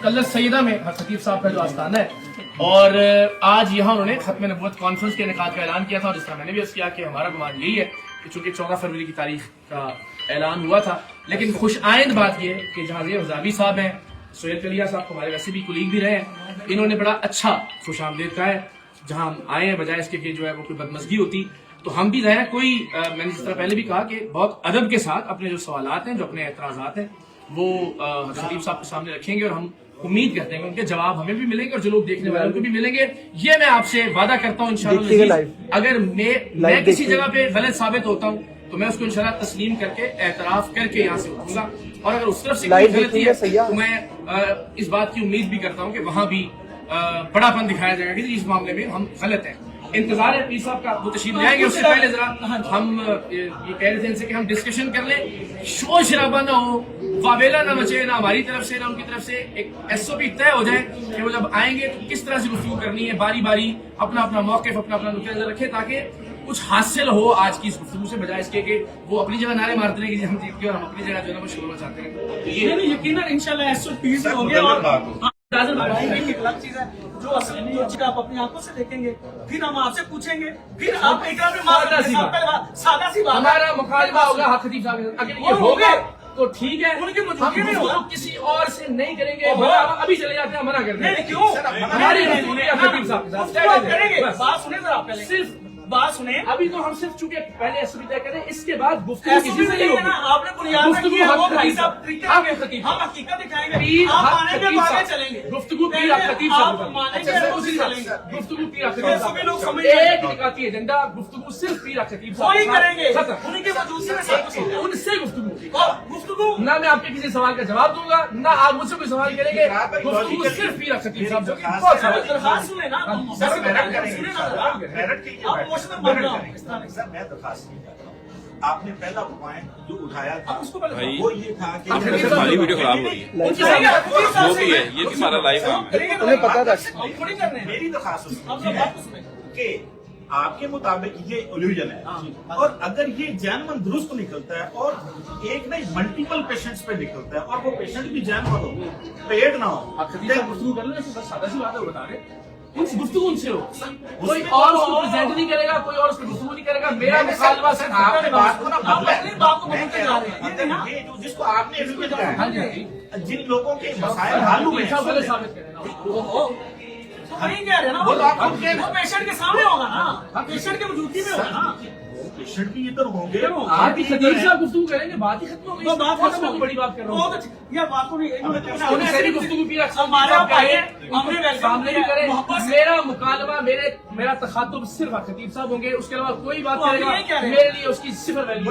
कल्लत सईदा में खतीब साहब का जो आस्थाना है, और आज यहाँ उन्होंने खत्म नबूवत कॉन्फ्रेंस के इनेकाद का ऐलान किया था, और इस तरह मैंने भी अर्ज़ किया कि हमारा गुमान यही है कि चूंकि 14 फरवरी की तारीख का ऐलान हुआ था, लेकिन खुश आइंद बात यह कि जहाँ ज़ाबी साहब हैं, सोहेल कलिया साहब हमारे वैसे भी कुलीग भी रहे हैं, इन्होंने बड़ा अच्छा खुश आमदेद कहा है जहाँ हम आए हैं, बजाय इसके कि जो है वो कोई बदमज़गी होती तो हम भी रहे कोई मैंने जिस तरह पहले भी कहा कि बहुत अदब के साथ अपने जो सवालात हैं, जो अपने एतराज़ात हैं, वो खतीब साहब के सामने रखेंगे, और हम उम्मीद करते हैं कि उनके जवाब हमें भी मिलेंगे और जो लोग देखने वालों को भी मिलेंगे। ये मैं आपसे वादा करता हूँ इंशाअल्लाह, अगर मैं किसी जगह पे गलत साबित होता हूँ तो मैं उसको इंशाअल्लाह तस्लीम करके एतराफ करके यहाँ से उठूंगा, और अगर उस तरफ से कोई गलती है तो मैं इस बात की उम्मीद भी करता हूँ कि वहाँ भी बड़ापन दिखाया जाएगा कि इस मामले में हम गलत हैं। इंतजार है पीर साहब का, वो तशरीफ ले आएंगे, उससे पहले जरा हम ये कह रहे थे इनसे कि हम डिस्कशन कर लें, शोर शराबा ना हो, वावेला ना मचे, ना हमारी तरफ से ना उनकी तरफ से, एक SOP तय हो जाए कि वो जब आएंगे तो किस तरह से गुफ्तगू करनी है, बारी बारी अपना अपना मौक़िफ़, अपना अपना नुक्ता नज़र रखे, ताकि कुछ हासिल हो आज की इस गुफ्तगू से, बजाय इसके कि वो अपनी जगह नारे मारते हैं कि हम जीत गए और हम अपनी जगह जो है वो शोर मचाते हैं। तो ये यकीनन इंशाल्लाह SOP हो गया, और अलग चीज है जो असली नहीं होती, आप अपनी आंखों से देखेंगे, फिर हम आपसे पूछेंगे, फिर आप सादा सी बात, हमारा मुकालमा होगा खतीब साहब के साथ, अगर ये होगा तो ठीक है, उनकी मौजूदगी में होगा, किसी और से नहीं करेंगे, अभी चले जाते हैं, मना कर देंगे, क्यों हमारी खतीब साहब के साथ करेंगे। बात सुने जरा, पहले सिर्फ बात सुने, अभी तो हम सिर्फ चूंकि पहले SOP तय करें, इसके बाद गुफ्तगू किसी से नहीं होगी। आपने बुनियाद में किया, वो भाई साहब हम हकीकत दिखाएंगे, आप मानेंगे बातें चलेंगे, गुफ्तगू पीर खतीब साहब, आप मानेंगे चलेंगे, गुफ्तगू पीर खतीब साहब, लोग समझ एक निकाती एजेंडा, गुफ्तगू सिर्फ पीर खतीब साहब वही करेंगे, उनकी मौजूदगी में सब कुछ होगा, उनसे गुफ्तगू, ना मैं आपके किसी सवाल का जवाब दूंगा, ना आप मुझसे कोई सवाल करेंगे, गुफ्तगू सिर्फ पीर खतीब साहब, जो कि बहुत सारा सुने ना, सर मैं दरखास्त नहीं करता हूँ। आपने पहला पॉइंट जो उठाया था वो ये था कि हमारी वीडियो खराब हो रही है, वो भी है, ये भी हमारा लाइव काम है, उन्हें पता था। मेरी दरखास्त कि आपके मुताबिक ये इल्यूजन है, और अगर ये जैनमन दुरुस्त निकलता है और एक नहीं मल्टीपल पेशेंट्स पे निकलता है और वो पेशेंट भी जैनमन हो, पेड ना हो, गुफ्तगू कर लो, सादा सी बात है, बता रहे गुफ्तगू उनसे हो, कोई और उसको प्रेजेंट नहीं करेगा, कोई और उसको गुफ्तगू नहीं करेगा, मेरा मुकालमा सिर्फ आपने बात को ना बात को बदलते जा रहे हैं, ये जो जिसको आपने हाँ जी, जिन लोगों के मसाइल हल हुए हैं, साबित करें वही कह रहे हैं ना, वो पेशेंट के सामने होगा ना, पेशेंट की मौजूदगी में होगा ना, पेशेंट भी इधर होंगे, आप भी खतीब साहब गुफ्तगू करेंगे, बात ही खत्म हो गई, बात खत्म हो गई, बड़ी बात कर रहा हूँ, ये बात को नहीं, उन्हें से भी गुफ्तगू पीर सामने भी करें, मेरा मुकालमा, मेरा तखातुब सिर्फ खतीब साहब होंगे, उसके अलावा कोई बात करेगा मेरे लिए उसकी सिफर वैल्यू।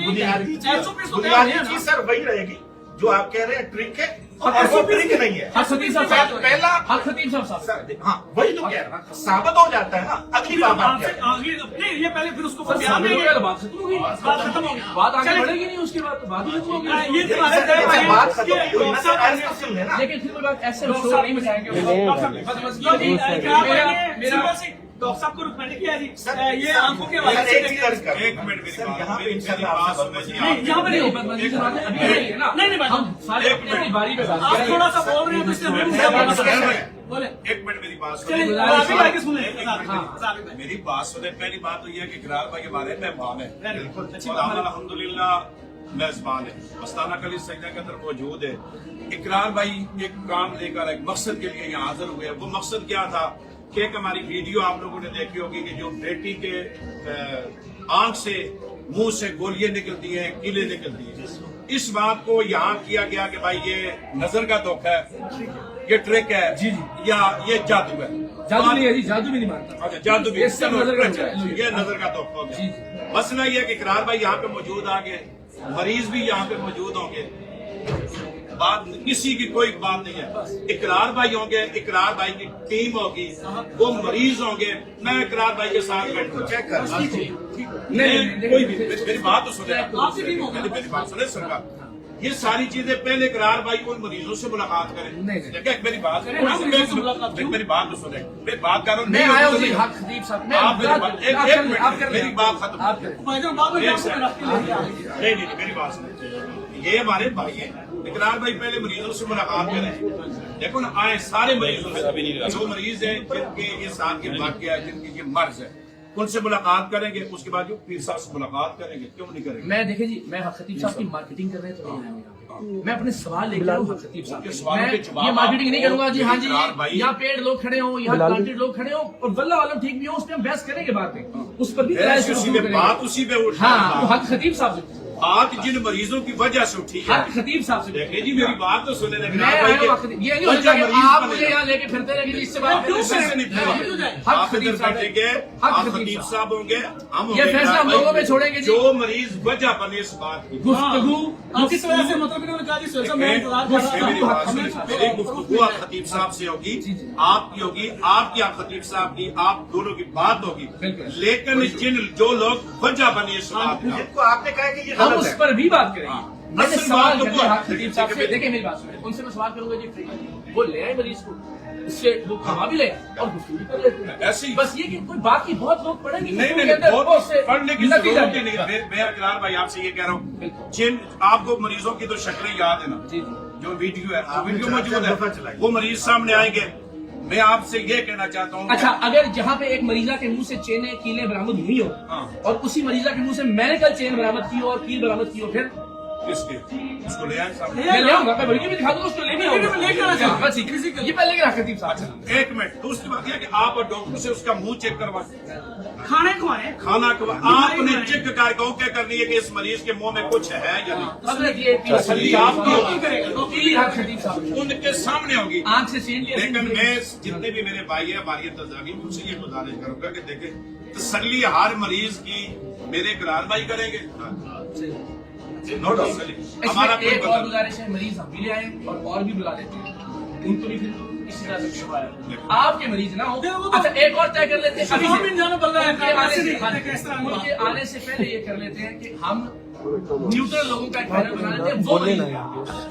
बुनियादी चीज सर वही रहेगी जो आप कह रहे हैं, ट्रिक है और ट्रिक नहीं है। खतीब साहब पहला खतीब साहब, हाँ वही तो कह रहा हूँ, साबित हो जाता है ना, अगली बात ये पहले फिर उसको बात खत्म होगी, बात आगे बढ़ेगी नहीं, उसके बाद बात ही खत्म होगी, ये बात खत्म नहीं हुई ना सर, लेकिन फिर कोई बात ऐसे नहीं मचाएंगे। डॉक्टर साहब को रिकमेंड किया जी, ये आंखों के वाले से एक मिनट यहाँ पे इंशाल्लाह नहीं हम सारे अपनी बारी पे बात आप थोड़ा सा बोल रहे हैं तो इसलिए बोले, एक मिनट मेरी बात सुने, मेरी बात सुने। पहली बात तो ये है कि इकरार भाई हमारे मेहमान है, अल्हम्दुलिल्लाह मेजबान है, मस्ताना कली सजदा के अंदर मौजूद है। इकरार भाई एक काम लेकर एक मकसद के लिए यहाँ हाजिर हुए, वो मकसद क्या था कि एक हमारी वीडियो आप लोगों ने देखी होगी कि जो बेटी के आंख से मुंह से गोलियां निकलती हैं, कीले निकलती हैं, इस बात को यहाँ किया गया कि भाई ये नजर का धोखा है, ये ट्रिक है जी जी, या ये जादू है। जादू नहीं है जी, जादू भी नहीं मानता, अच्छा जादू भी, ये नजर का धोखा हो गया। मसला ये कि इकरार भाई यहाँ पे मौजूद आ गए, मरीज भी यहाँ पे मौजूद होंगे, बात किसी की कोई बात नहीं है। इकरार भाई होंगे, इकरार भाई की टीम होगी, वो मरीज होंगे, मैं इकरार भाई के साथ बैठूंगा। चेक कर नहीं कोई भी मेरी बात तो सुने, मेरी बात सुने सरकार। ये सारी चीजें पहले इकरार भाई उन मरीजों से मुलाकात करें। देखिए मेरी बात मेरी बात तो सुने, मैं बात कर रहा हूँ। मैं आया हूँ जी हक खतीब साहब, आप एक मिनट मेरी बात खत्म। नहीं मेरी बात सुने, ये हमारे भाई हैं। इकरार भाई पहले मरीजों से मुलाकात करें। देखो ना आए सारे मरीजों से, जो मरीज हैं जिनके ये साथ के वाक़या है, जिनकी ये मर्ज है, उनसे मुलाकात करेंगे। उसके बाद जो पीर साहब से मुलाकात करेंगे, क्यों नहीं करेंगे? मैं देखिए जी, मैं हक खतीब साहब की मार्केटिंग कर रहे तो नहीं आया, मैं अपने सवाल लेकर आया हूँ हक खतीब साहब के। सवालों के जवाब ये मार्केटिंग नहीं करूंगा जी। हाँ जी, भाई यहाँ पेड़ लोग खड़े हो, यहाँ प्लांटेड लोग खड़े हो, और वल्लाह आलम ठीक भी हो, उस पर हम बहस करेंगे बाद में, उस पर भी बात उसी पे उठ। हाँ, हक खतीब साहब से बात जिन मरीजों की वजह से उठी है। हक खतीब साहब से देखिए जी मेरी बात तो सुने। मैं आया हूँ हक खतीब, ये नहीं हो सकता कि आप मुझे यहाँ लेके फिरते रहेंगे, इससे बात आप खतीब साहब होंगे, हम ये फैसला हम लोगों में छोड़ेंगे जी। जो मरीज वजह बने इस बात की गुफ्तगू किस वजह से मतलब इन्होंने कहा जी सोचा मैं इंतजार कर रहा था। मेरी गुफ्तगू आप खतीब साहब से होगी, आपकी होगी, आपकी आप खतीब साहब की, आप दोनों की बात होगी। लेकिन जिन जो लोग वजह बने इस बात की, जिनको आपने कहा कि ये हम गलत उस है, पर भी बात करेंगे। मैंने असल सवाल बात तो कर लिया वो- हक खतीब साहब से, देखिए मेरी बात सुनिए, उनसे मैं सवाल करूंगा जी, वो ले आए मरीज को, उससे वो खवा भी ले और गुफ्तगू भी कर लेते हैं। ऐसे ही बस ये कि कोई बाकी बहुत लोग पढ़ेंगे नहीं बहुत पढ़ने की जरूरत ही नहीं है। मैं इकरार भाई आपसे ये कह रहा हूँ, जिन आपको मरीजों की तो शक्लें याद है ना, जी जी जो वीडियो है, आपने वीडियो मौजूद दफा है, चलाई। वो मरीज सामने आएंगे। मैं आपसे ये कहना चाहता हूँ, अच्छा, अगर जहाँ पे एक मरीजा के मुंह से चेनें कीलें बरामद हुई हो और उसी मरीजा के मुंह से मैंने कल चेन बरामद की हो और कील बरामद की हो, फिर किसके उसको ले आए सामने। मैं ले आऊंगा, मैं बड़ी भी दिखा दूंगा, उसको लेके आऊंगा, लेके आना चाहिए। बस ठीक है। ये पहले के खतीब साहब एक मिनट, दूसरी बात यह कि आप और डॉक्टर से उसका मुंह चेक करवाएं, खाने खुआए खाना आपने चेक क्या करनी है कि इस मरीज के मुंह में कुछ है या नहीं। हजरत ये तसल्ली आपकी होगी, पीर हक खतीब साहब उनके सामने होगी। आंख से चेन के लेकिन मैं जितने भी मेरे भाई है हमारी इंतजामी, उनसे ये गुजारिश करूंगा कि देखें तसल्ली हर मरीज की मेरे इकरार भाई करेंगे। नो तसल्ली हमारा इसमें एक और गुजारिश है, मरीज हम भी ले आए और भी बुला लेते हैं, उनको भी फिर इसी तरह से छुपाया। आपके मरीज ना हो। अच्छा, एक और तय कर लेते हैं, अभी से जाना पड़ रहा है, उनके आने से पहले ये कर लेते हैं कि हम न्यूट्रल लोगों का एक पैनल बना लेते हैं, वो मरीज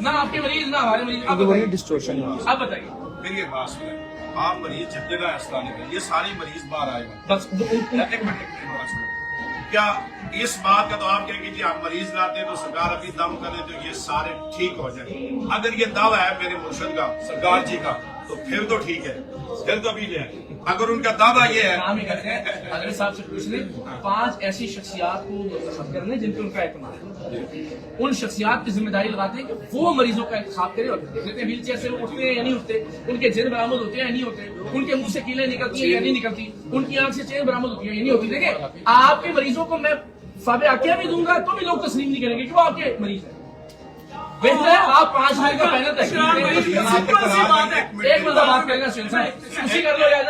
ना आपके मरीज ना हमारे मरीज। अब बताइए मेरी एक बात सुने, आप मरीज जितने का अस्पताल में ये सारे मरीज बाहर आए हुए बस एक मिनट क्या इस बात का तो आप कहेंगे जी आप मरीज लाते तो सरकार अभी दम कर दे तो ये सारे ठीक हो जाए। अगर ये दावा है मेरे मुर्शद का, सरकार जी का, तो फिर तो ठीक है, फिर तो अभी ले आए। अगर उनका दावा ये है, काम ही करते हैं, अगर साहब से पूछ लें 5 ऐसी शख्सियात को मुंतखब करने जिन पर उनका एतमाद है, उन शख्सियात की जिम्मेदारी लगाते हैं कि वो मरीजों का इंतखाब करें और देख लेते हैं व्हील चेयर से वो उठते हैं या नहीं उठते, उनके जिन बरामद होते हैं या नहीं होते, उनके मुंह से कीलें निकलती है या नहीं निकलती, उनकी आंख से चेन बरामद होती है या नहीं होती। देखिए आपके मरीजों को मैं साबे आकिया भी दूंगा तो भी लोग तस्लीम नहीं करेंगे कि वो आपके मरीज है। बेहतर है आप 5 लोगों का पैनल तशकील करें, एक मजा बात करेगा उसी कर लो यार,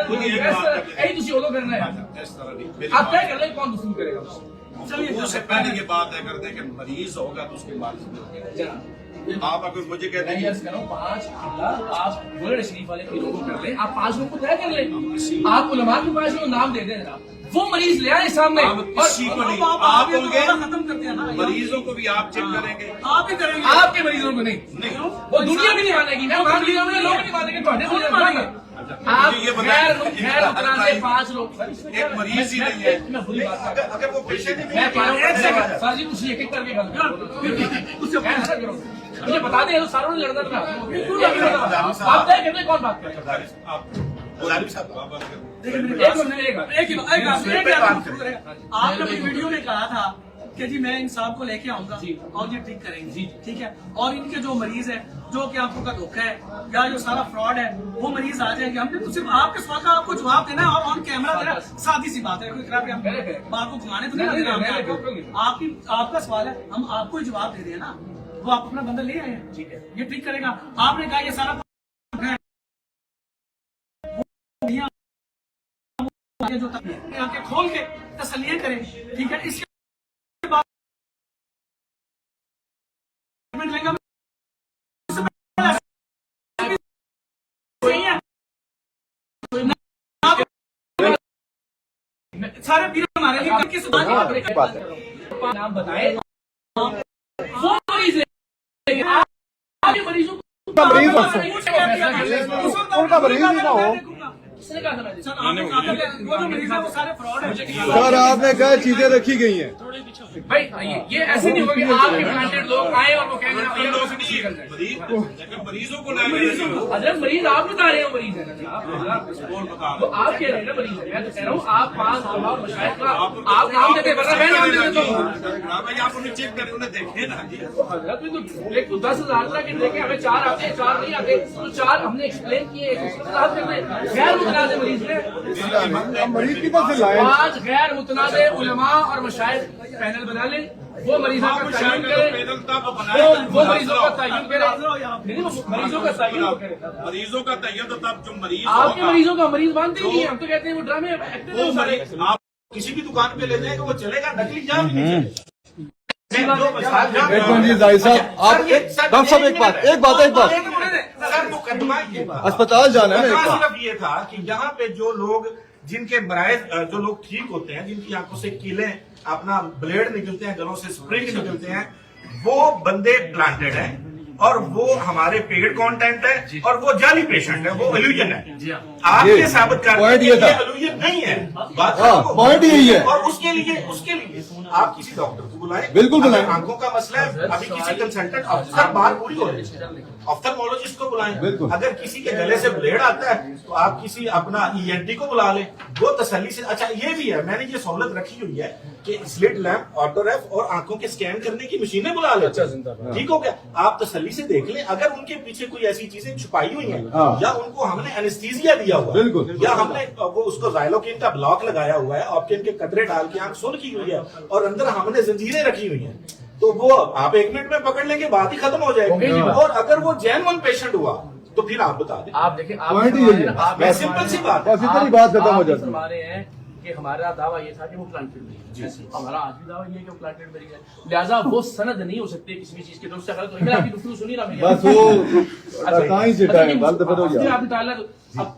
यही तुसी ओलो करना है, इस तरह नहीं। आप तय कर लें कौन गुफ्तगू करेगा उससे। उससे पहले ये बात तय करते हैं कि मरीज होगा तो उसके बाद आप अगर मुझे कहते मैं हैं यस करूं 5 आप बुलंद शरीफ वाले पीरों को कर लें, आप 5 लोगों को तय कर लें, आप उलमा के 5 लोग नाम दे दें जनाब, वो मरीज ले आए सामने आप किसी को नहीं, आप होंगे खत्म कर दिया ना, मरीजों को भी आप चेक करेंगे। आप ही करेंगे, आपके मरीजों को नहीं, वो दुनिया भी नहीं मानेगी, मैं मान लिया हूं, लोग नहीं मानेंगे, तो हटे मानेंगे। आप ये खैर उतना से 5 लोग एक मरीज ही नहीं है। मैं बुरी बात कर रहा हूं, अगर वो पेशेंट ही मैं कह रहा हूं एक सेकंड सर जी कुछ एक एक करके गल करो, मुझे बता दें, सारों ने लड़ना था, आप तय कर लें कौन बात कर रहा है। आप मुलाजिम साहब आपने अपनी वीडियो में कहा था कि जी मैं इन साहब को लेके आऊंगा और ये ठीक करेंगे, ठीक है, और इनके जो मरीज है जो कि आंखों का धोखा है या जो सारा फ्रॉड है वो मरीज आ जाएंगे। हमने तो सिर्फ आपके सवाल का आपको जवाब देना है और ऑन कैमरा देना, सादी सी बात है, कोई खराब हम बात को घुमाने तो नहीं, आपकी आपका सवाल है, हम आपको ही जवाब दे रहे हैं ना, वो आप अपना बंदा ले आए हैं, ठीक है, ये ठीक करेगा। आपने कहा ये सारा जो आंखें खोल के तसल्लियां करें, ठीक है, इसके बाद सारे पीर हमारे लिए किस बात है। नाम बताए वो मरीज है आपके मरीजों को उनका मरीज हो उनका मरीज ही ना हो। किसने कहा था मैंने? सर वो जो मरीज है वो सारे फ्रॉड है। सर आपने क्या चीजें रखी गई हैं। भाई ये ऐसे नहीं होगा कि आपके प्लांटेड लोग आए और वो कहेंगे ये लोग मरीजों को हजरत मरीज आप बता रहे हो मरीज है ना तो आप कह रहे हैं ना मरीज है। मैं तो कह रहा हूँ आप 5 अल्लाह मशाइख का आप नाम देते वरना मैं नाम दे देता हूँ। भाई आप उन्हें चेक करें, उन्हें देखे ना जी। हजरत तो 10,000 तक के देखे हमें 4 आते हैं 4 नहीं आते तो 4 हमने एक्सप्लेन किए गैर मुतनाज़े मरीज है। मरीज किधर से लाए। 5 गैर मुतनाज़े उलमा और मशाइख पैनल बना लें वो मरीजों का तयन करे वो मरीजों का तयन करे नहीं मरीजों का तयन करे मरीजों का तैयार तो तब जो मरीज आपके मरीजों का मरीज मानते ही नहीं हम तो कहते हैं वो ड्रामे एक्टर वो सारे आप किसी भी दुकान पे ले जाएंगे वो चलेगा, नकली जाम नहीं चलेगा। एक मिनट जी जाहिर साहब आप डॉक्टर साहब एक बात सर मुकदमा ये बात अस्पताल जाना है मुकदमा मेरे को। सिर्फ ये था कि यहाँ पे जो लोग जिनके मराइज जो लोग ठीक होते हैं, जिनकी आंखों से कीलें अपना ब्लेड निकलते हैं, गलों से स्प्रिंग निकलते हैं, वो बंदे प्लांटेड हैं और वो हमारे पेड कंटेंट है और वो जाली पेशेंट है, वो इल्यूजन है। आप ये साबित कर पॉइंट ये था। इल्यूजन नहीं है, बात हाँ, पॉइंट यही है। और उसके लिए आप किसी डॉक्टर को बुलाएं, बिल्कुल बुलाएं। अगर आंखों का मसला है अभी किसी कंसल्टेंट अफसर बात पूरी हो रही है, ऑफ्थल्मोलॉजिस्ट को बुलाएं। बिल्कुल। अगर किसी के गले से ब्लेड आता है तो आप किसी अपना ईएनटी को बुला लें, वो तसल्ली से। अच्छा ये भी है, मैंने ये सहूलत रखी हुई है कि स्लिट लैम्प, ऑटोरेफ और आंखों के स्कैन करने की मशीनें बुला लेते हैं। ठीक हो गया, आप तसल्ली से देख लें। अगर उनके पीछे कोई ऐसी चीजें छुपाई हुई हैं हाँ। या उनको हमने एनेस्थीसिया दिया हुआ है, बिल्कुल। या हमने वो उसको ज़ाइलोकिन का ब्लॉक लगाया हुआ है, ऑप्टिन के कतरे डाल के आंख सुन की हुई है और अंदर हमने जंजीरें रखी हुई हैं, तो वो आप 1 मिनट में पकड़ लेंगे, बात ही खत्म हो जाएगी। और अगर वो जेन्युइन पेशेंट हुआ तो फिर आप बता दें। आप देखें पॉइंट यही है। मैं सिंपल सी बात है। बस इतनी बात खत्म हो जाती है। हमारे हैं कि हमारा दावा ये था कि वो प्लांटेड मरीज है, हमारा आज भी दावा ये है कि वो प्लांटेड मरीज है, लिहाजा वो सनद नहीं हो सकती किसी भी चीज के। दोस्त गलत होगी आपकी गुफ्तगू सुनी ना मेरी। बस वो कहीं से टाइम गलत हो फिर जाए। आपने टाला तो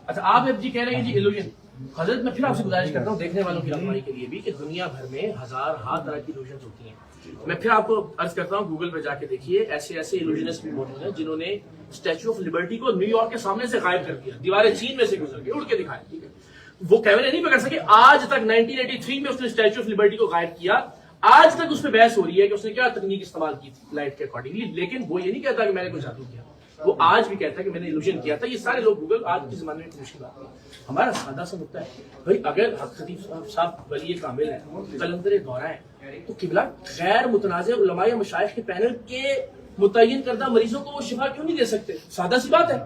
अच्छा आप जी कह रहे हैं जी इल्यूजन। हजरत मैं फिर आपसे गुजारिश करता हूँ देखने वालों की रहनुमाई के लिए भी कि दुनिया भर में हज़ार तरह की इल्यूजन होती हैं। मैं फिर आपको अर्ज करता हूँ गूगल पे जाके देखिए, ऐसे ऐसे इल्यूजनिस्ट भी मौजूद हैं जिन्होंने स्टैच्यू ऑफ लिबर्टी को न्यूयॉर्क के सामने से गायब कर दिया, दीवारें चीन में से गुजर गई, उड़ के दिखाया। ठीक है, वो कैमरे नहीं पकड़ सके। आज तक 1983 में उसने स्टैच्यू ऑफ लिबर्टी को गायब किया, आज तक उस पर बहस हो रही है कि उसने क्या तकनीक इस्तेमाल की थी लाइट के अकॉर्डिंगली, लेकिन वो ये नहीं कहता कि मैंने कोई जादू किया, वो आज भी कहता है कि मैंने इल्यूजन किया था। ये सारे लोग गूगल आज के जमाने में मुश्किल बात है। हमारा सादा सा नुकता है भाई, अगर खतीब साहब वली कामिल है, कलंदर दौरा है, तो किबला गैर मुतनाज़े उलमा या मशाइख के पैनल के मुतय्यन करदा मरीजों को वो शिफा क्यों नहीं दे सकते? सादा सी बात है।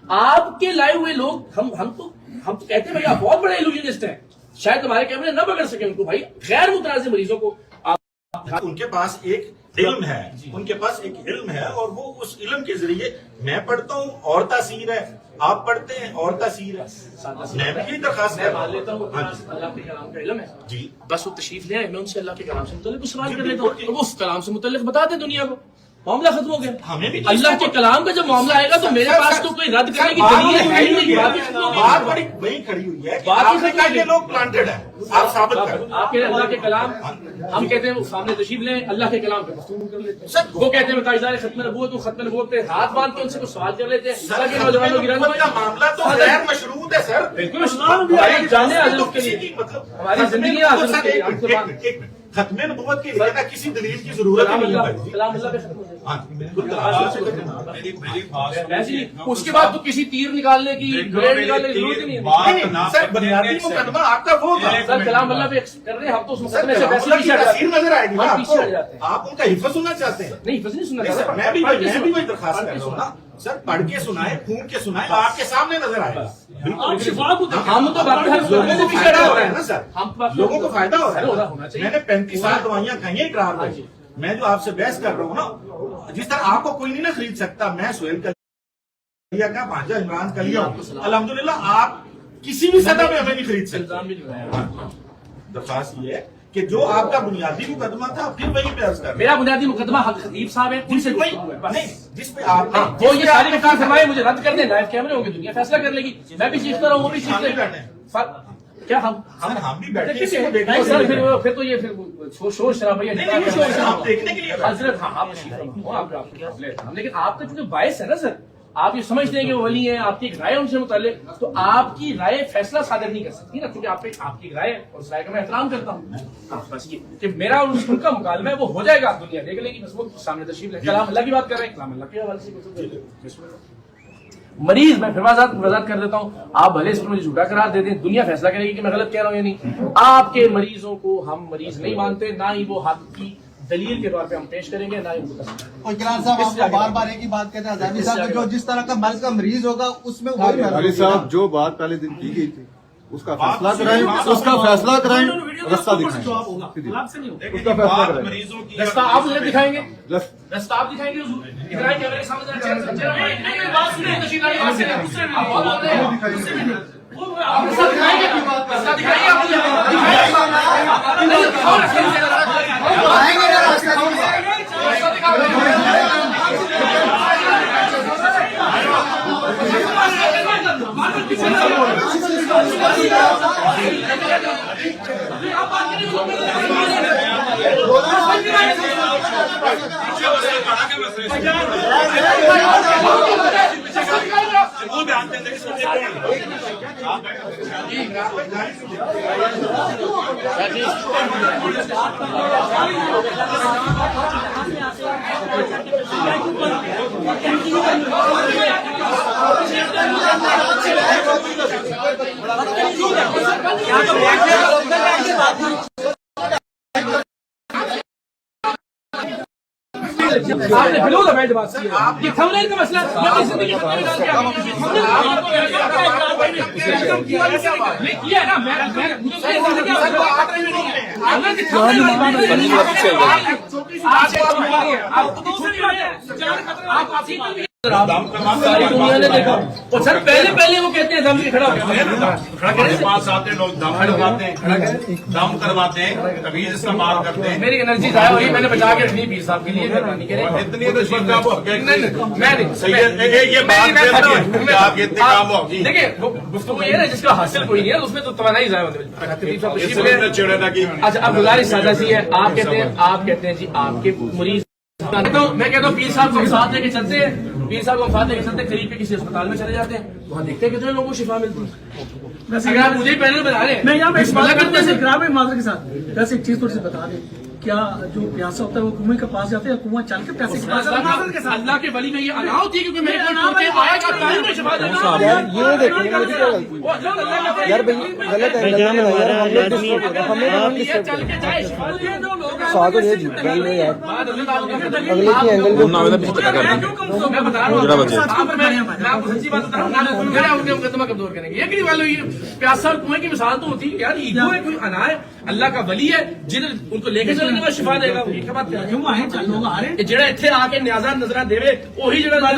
आपके लाए हुए लोग हम तो कहते हैं भाई आप बहुत बड़े इल्यूजनिस्ट हैं, शायद तुम्हारे कैमरे न पकड़ सके उनको। भाई गैर मुतनाज़े मरीजों को उनके पास एक इल्म है, उनके पास एक इल्म है और वो उस इल्म के जरिए, मैं पढ़ता हूँ और तासीर है, आप पढ़ते हैं और तासीर है। मैं भी यही दरखास्त मैं मान लेता हूँ अल्लाह के कलाम का इल्म है जी, बस वो तशरीफ ले आए, मैं उनसे अल्लाह के कलाम से मुतल्लिक सवाल कर लेता हूँ, वो उस कलाम से मुतल्लिक बता दे दुनिया को, मामला खत्म हो गया। हमें भी अल्लाह के कलाम का जब मामला आएगा तो मेरे पास तो कोई रद्द करने की दलील है ही नहीं। बात बड़ी वही खड़ी हुई है कि बात ही आपने खड़ी कहा है। ये लोग प्लांटेड है, आप साबित करें। आप कह रहे हैं अल्लाह के कलाम, हम कहते हैं वो सामने तशरीफ लें, अल्लाह के कलाम पे गुफ्तगू कर लेते हैं। वो कहते हैं ताजदार खत्म नबूवत, वो खत्म नबूवत पे हाथ बांध के उनसे कुछ सवाल कर लेते हैं। अल्लाह के नौजवानों की रहनुमाई का मामला तो गैर मशरूत है सर, बिल्कुल हमारी जाने हाजिर उसके लिए, मतलब हमारी जिंदगी हाजिर उसके लिए। खत्म नबूवत के लिए ना किसी दलील की जरूरत ही नहीं है। कलाम अल्लाह पे खत्म हो जाएगा। हाँ, बिल्कुल। मेरी बात ऐसी उसके बाद तो किसी तीर निकालने की ब्लेड निकालने की जरूरत ही नहीं है। सर बुनियादी मुकदमा आपका वो था सर कलाम अल्लाह पे कर रहे हैं, हम तो उस सर, मुकदमे से वैसे कलाम पीछे की हट जाते तस्वीर हैं। नजर आएगी ना हम आपको, पीछे हट जाते हैं। आप उनका हिफ्ज सुनना चाहते हैं? नहीं फर्ज नहीं सुनना नहीं सर, चाहता। मैं भी वही दरखास्त कर रहा हूँ ना सर, पढ़ के सुनाए, फूंक के सुनाए, आपके सामने नजर आएगा। आप शिफा को हम तो बात हर लोगों लोगों को को पीछे फायदा हटा हो रहा रहे है हैं ना सर, हम लोगों को फायदा हो रहा होना है। चाहिए। मैंने 35 साल दवाइयां खाई हैं इकरार में। मैं जो आपसे बहस कर रहा हूँ ना, जिस तरह आपको कोई नहीं ना खरीद सकता, मैं सुहेल कलिया का भांजा इमरान कलिया हूँ, अल्हम्दुलिल्लाह आप किसी भी सतह में हमें नहीं खरीद सकते। इल्जाम भी लगाया। दरखास्त ये है कि जो आपका बुनियादी मुकदमा था फिर वही पे अर्ज कर रहे हैं। मेरा बुनियादी मुकदमा खतीब साहब है, उनसे वही गुफ्तगू है, बस। नहीं जिस पे आप वो ये सारी गुफ्तार फरमाए मुझे रद्द कर दें, लाइव कैमरे होंगे, दुनिया फैसला कर लेगी। मैं भी सीखता रहूँ, वो भी सीखते सामने बैठे हैं। کیا ہم ہم بھی بیٹھے کسی ہیں نہیں سر پھر تو یہ پھر شور شرابہ آپ دیکھنے کے لیے حضرت ہاں آپ لیکن آپ کا چونکہ باعث ہے نا سر آپ یہ سمجھتے ہیں کہ وہ ولی ہیں آپ کی ایک رائے ان سے متعلق تو آپ کی رائے فیصلہ صادر نہیں کر سکتی نا کیونکہ آپ کی رائے اور اس رائے کا میں احترام کرتا ہوں بس یہ کہ میرا اور ان کا مکالمہ ہے وہ ہو جائے گا دنیا دیکھ لے گی بس وہ سامنے تشریف لے کلام اللہ کی بات کر رہے ہیں کلام اللہ کے حوالے سے مریض میں پھر وضاحت کر دیتا ہوں آپ بھلے اس کو مجھے جھوٹا قرار دے دیں دنیا فیصلہ کرے گی کہ میں غلط کہہ رہا ہوں یا نہیں آپ کے مریضوں کو ہم مریض نہیں مانتے نہ ہی وہ حق کی دلیل کے طور پہ ہم پیش کریں گے نہ ہی اور کلام صاحب آپ کو بار بار ایک ہی بات کہتے ہیں عزیزی صاحب جو جس طرح کا مرض کا مریض ہوگا اس میں وہی علی صاحب جو بات پہلے دن کی گئی تھی اس کا فیصلہ کرائیں اس کا فیصلہ کرائیں رستہ دکھائیں اس کا فیصلہ کرائیں مریضوں کی رستہ آپ مجھے دکھائیں گے رستہ آپ دکھائیں گے ادھر کیمرے کے سامنے بات سنیں تشریف لائیں آپ بہت بولتے ہیں رستہ دکھائیں گے رستہ دکھائیے آپ آپ نے بلو بیٹھ بات کی یہ تھمبنیل کا مسئلہ میں اپنی زندگی میں کیا ہے نا میں ساری دنیا نے دیکھا اور سر پہلے وہ کہتے ہیں دم سے کھڑا ہمارے پاس آتے لوگ دم کرواتے ہیں دم کرواتے ہیں تبیز استعمال کرتے ہیں میری انرجی ضائع ہوئی میں نے بچا کے رکھنی پیر صاحب کے لیے مہربانی کریں اتنی تو چیز آپ میں نہیں یہ بات آپ اتنے کام ہوگی دیکھیں گفتگو یہ ہے جس کا حاصل کوئی نہیں ہے اس میں تو توانائی ضائع ہونے چڑے نا کہ اچھا اب گزارش سادہ سی ہے آپ کہتے ہیں جی آپ کے مریض میں کہتا ہوں پیر صاحب کو ساتھ لے کے چلتے ہیں پیر صاحب کو ساتھ لے کے چلتے ہیں قریب کے کسی اسپتال میں چلے جاتے ہیں وہاں دیکھتے ہیں کتنے لوگوں کو شفا ملتی ہے اگر آپ مجھے پہلے بتا رہے ہیں میں یہاں پہ گرام معذرت کے ساتھ ویسے ایک چیز تھوڑی سی بتا دیں کیا جو پیاسا ہوتا ہے وہ کنویں کے پاس جاتے ہیں کنواں چل کے پیاسے کے پاس اللہ کے ولی میں یہ الاؤ تھی کیونکہ میرے آیا کا ٹائم میں شفا دینا یہ دیکھیں غلط ہے چل کے جائے شفا سادر ہے جی پہلے یار اگلے کی اینگل میں بتا رہا ہوں میں آپ کو سچی بات بتا رہا ہوں میرا مقدمہ کب دور کریں گے یہ والے پیاسا اور کنویں کی مثال تو ہوتی ہے یار ایگو ہے کوئی انا ہے اللہ کا ولی ہے جن ان کو لے کے چلنے میں شفا دے گا وہ یہ بات کیوں آئے لوگ آ رہے جڑا اتنے آ کے نیازاں نظراں دے وہی جڑا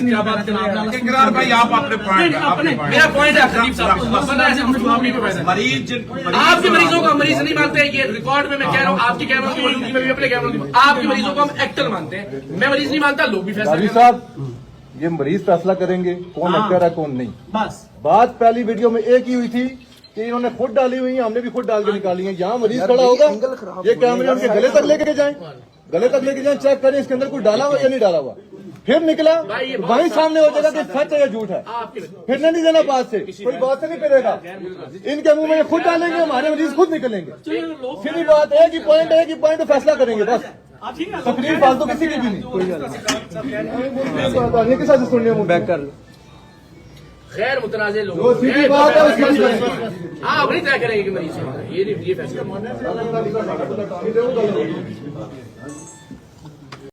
کیا بات اقرار بھائی آپ اپنے پوائنٹ میرا پوائنٹ ہے خلیف صاحب مریض آپ کے مریضوں کو ہم مریض نہیں مانتے یہ ریکارڈ میں کہہ رہا ہوں آپ کی کیمروں کی موجودگی میں بھی اپنے کیمروں کی آپ کے مریضوں کو ہم ایکٹر مانتے ہیں میں مریض نہیں مانتا لوگ بھی فیصلہ علی صاحب یہ مریض فیصلہ کریں گے کون ایکٹر ہے کون نہیں بس بات پہلی ویڈیو میں ایک ہی ہوئی تھی کہ انہوں نے خود ڈالی ہوئی ہیں ہم نے بھی خود ڈال کے نکالی ہیں یہاں مریض کھڑا ہوگا یہ کیمرے ان کے گلے تک لے کے جائیں چیک کریں اس کے اندر کوئی ڈالا ہوا یا نہیں ڈالا ہوا پھر نکلا وہیں سامنے ہو جائے گا کہ سچ ہے یا جھوٹ ہے پھر نہیں دینا بات سے کوئی بات سے نہیں پھرے گا ان کے منہ میں یہ خود ڈالیں گے ہمارے مریض خود نکلیں گے پھر یہ بات ایک ہی پوائنٹ فیصلہ کریں گے بس تقریر فالتو کسی کی بھی نہیں کے ساتھ سننے میں بیک کر غیر متنازع لوگ آپ نہیں طے کریں گے کہ مریض یہ فیصلہ